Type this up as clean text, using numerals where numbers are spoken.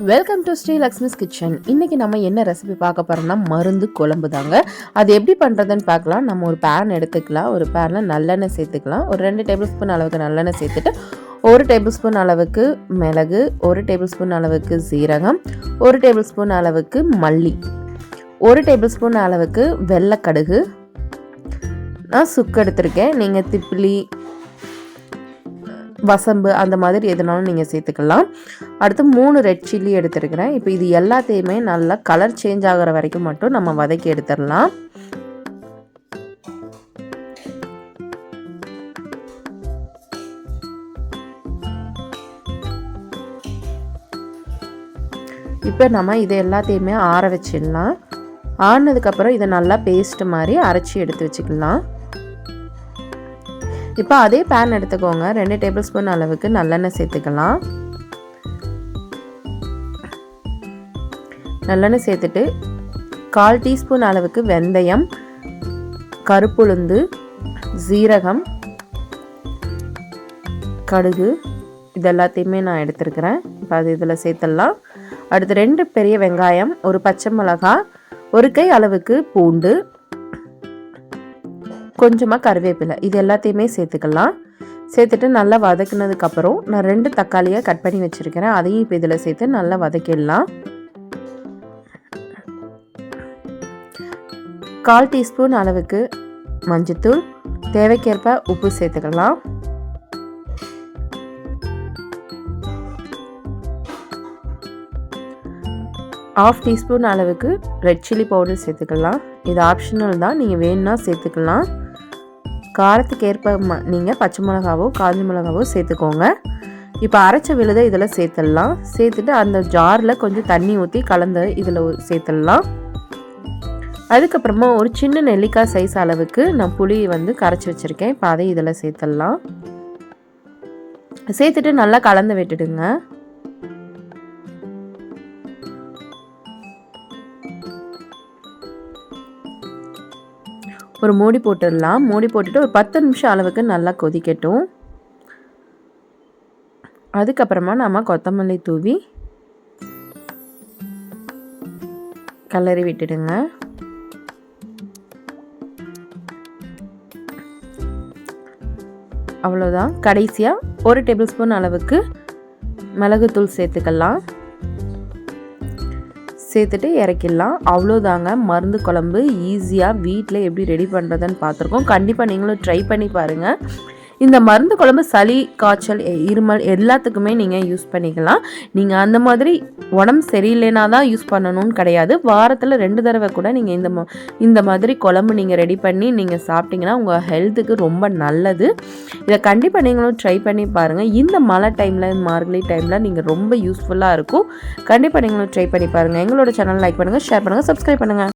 Welcome to Shri Lakshmi's kitchen. இன்றைக்கி நம்ம என்ன ரெசிபி பார்க்க போகிறோம்னா மருந்து குழம்பு தாங்க. அது எப்படி பண்ணுறதுன்னு பார்க்கலாம். நம்ம ஒரு பேன் எடுத்துக்கலாம். ஒரு பேனில் நல்லெண்ணெய் சேர்த்துக்கலாம். ஒரு 2 டேபிள் ஸ்பூன் அளவுக்கு நல்லெண்ணெய் சேர்த்துட்டு 1 டேபிள் ஸ்பூன் அளவுக்கு மிளகு, 1 டேபிள் ஸ்பூன் அளவுக்கு சீரகம், 1 டேபிள் ஸ்பூன் அளவுக்கு மல்லி, 1 டேபிள் ஸ்பூன் அளவுக்கு வெள்ளைக்கடுகு, நான் சுக்கு எடுத்திருக்கேன். நீங்கள் திப்பிலி, வசம்பு அந்த மாதிரி எதுனாலும் நீங்கள் சேர்த்துக்கலாம். அடுத்து 3 ரெட் சில்லி எடுத்துருக்கிறேன். இப்போ இது எல்லாத்தையுமே நல்லா கலர் சேஞ்ச் ஆகிற வரைக்கும் மட்டும் நம்ம வதக்கி எடுத்துடலாம். இப்போ நம்ம இதை எல்லாத்தையுமே ஆற வச்சிடலாம். ஆறினதுக்கப்புறம் இதை நல்லா பேஸ்ட் மாதிரி அரைச்சி எடுத்து வச்சுக்கலாம். இப்போ அதே பேன் எடுத்துக்கோங்க. 2 டேபிள் ஸ்பூன் அளவுக்கு நல்லெண்ணெய் சேர்த்துக்கலாம். நல்லெண்ணெய் சேர்த்துட்டு 1/4 டீஸ்பூன் அளவுக்கு வெந்தயம், கருப்புளுந்து, சீரகம், கடுகு இது எல்லாத்தையுமே நான் எடுத்துருக்கிறேன். இப்போ அது இதில் சேர்த்துடலாம். அடுத்து 2 பெரிய வெங்காயம், ஒரு பச்சை மிளகாய், 1 கை அளவுக்கு பூண்டு, கொஞ்சமாக கருவேப்பிலை இது எல்லாத்தையுமே சேர்த்துக்கலாம். சேர்த்துட்டு நல்லா வதக்குனதுக்கப்புறம் நான் 2 தக்காளியை கட் பண்ணி வச்சுருக்கிறேன். அதையும் இப்போ இதில் சேர்த்து நல்லா வதக்கிடலாம். 1/4 டீஸ்பூன் அளவுக்கு மஞ்சத்தூள், தேவைக்கேற்ப உப்பு சேர்த்துக்கலாம். ½ டீஸ்பூன் அளவுக்கு ரெட் சில்லி பவுடர் சேர்த்துக்கலாம். இது ஆப்ஷனல் தான், நீங்கள் வேணும்னா சேர்த்துக்கலாம். காரத்துக்கு ஏற்ப நீங்கள் பச்சை மிளகாவோ காஞ்ச மிளகாவோ சேர்த்துக்கோங்க. இப்போ அரைச்ச விழுதை இதில் சேர்த்துடலாம். சேர்த்துட்டு அந்த ஜாரில் கொஞ்சம் தண்ணி ஊற்றி கலந்து இதில் சேர்த்துடலாம். அதுக்கப்புறமா ஒரு சின்ன நெல்லிக்காய் சைஸ் அளவுக்கு நான் புளி கரைச்சி வச்சுருக்கேன். இப்போ அதை இதில் சேர்த்துடலாம். சேர்த்துட்டு நல்லா கலந்து விட்டுடுங்க. ஒரு மூடி போட்டுடலாம். மூடி போட்டுட்டு ஒரு 10 நிமிஷம் அளவுக்கு நல்லா கொதிக்கட்டும். அதுக்கப்புறமா நம்ம கொத்தமல்லி தூவி கிளறி விட்டுடுங்க. அவ்வளோதான். கடைசியாக 1 டேபிள் ஸ்பூன் அளவுக்கு மிளகுத்தூள் சேர்த்துக்கலாம். சேர்த்துட்டு இறக்கிடலாம். அவ்வளோதாங்க, மருந்து குழம்பு ஈஸியாக வீட்டில் எப்படி ரெடி பண்ணுறதுன்னு பார்த்துருக்கோம். கண்டிப்பாக நீங்களும் ட்ரை பண்ணி பாருங்கள். இந்த மருந்து குழம்பு சளி, காய்ச்சல், இருமல் எல்லாத்துக்குமே நீங்கள் யூஸ் பண்ணிக்கலாம். நீங்கள் அந்த மாதிரி உடம்பு சரியில்லைனா தான் யூஸ் பண்ணணும்னு கிடையாது. வாரத்தில் 2 தடவை கூட நீங்கள் இந்த மாதிரி குழம்பு நீங்கள் ரெடி பண்ணி நீங்கள் சாப்பிட்டிங்கன்னா உங்கள் ஹெல்த்துக்கு ரொம்ப நல்லது. இதை கண்டிப்பாக நீங்களும் ட்ரை பண்ணி பாருங்கள். இந்த மழை டைமில், மார்கழி டைமில் நீங்கள் ரொம்ப யூஸ்ஃபுல்லாக இருக்கும். கண்டிப்பாக நீங்களும் ட்ரை பண்ணி பாருங்கள். எங்களோட சேனல் லைக் பண்ணுங்கள், ஷேர் பண்ணுங்கள், சப்ஸ்கிரைப் பண்ணுங்கள்.